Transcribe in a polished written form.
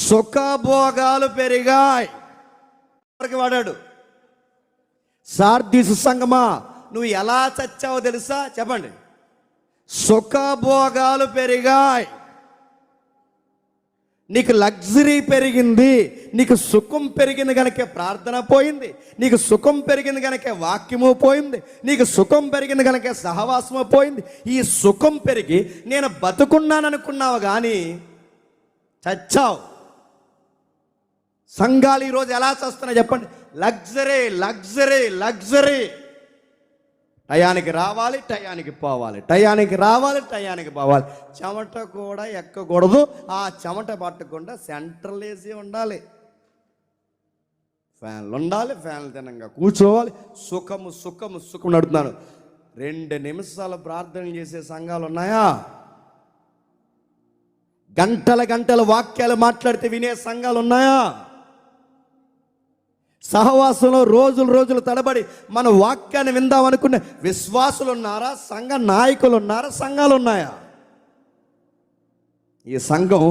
సుఖభోగాలు పెరిగాయి వాడాడు. సార్దీసు సంగమా, నువ్వు ఎలా చచ్చావో తెలుసా? చెప్పండి. సుఖభోగాలు పెరిగాయి, నీకు లగ్జరీ పెరిగింది, నీకు సుఖం పెరిగింది కనుక ప్రార్థన పోయింది, నీకు సుఖం పెరిగింది కనుక వాక్యము పోయింది, నీకు సుఖం పెరిగింది కనుక సహవాసము పోయింది. ఈ సుఖం పెరిగి నేను బతుకున్నాను అనుకున్నావు కానీ చచ్చావు. సంఘాలు ఈరోజు ఎలా చేస్తున్నాయి చెప్పండి? Luxury luxury luxury. టయానికి రావాలి, టయానికి పోవాలి, టయానికి రావాలి, టయానికి పోవాలి. చెమట కూడా ఎక్కకూడదు, ఆ చెమట పట్టకుండా సెంట్రల్ ఏసీ ఉండాలి, ఫ్యాన్లు ఉండాలి, ఫ్యాన్లు తినంగా కూర్చోవాలి. సుఖము సుఖము సుఖం నడుతున్నాను. 2 నిమిషాలు ప్రార్థన చేసే సంఘాలు ఉన్నాయా? గంటల గంటల వాక్యాలు మాట్లాడితే వినే సంఘాలు ఉన్నాయా? సహవాసంలో రోజులు తడబడి మన వాక్యాన్ని విందాం అనుకునే విశ్వాసులు ఉన్నారా? సంఘ నాయకులు ఉన్నారా? సంఘాలు ఉన్నాయా? ఈ సంఘం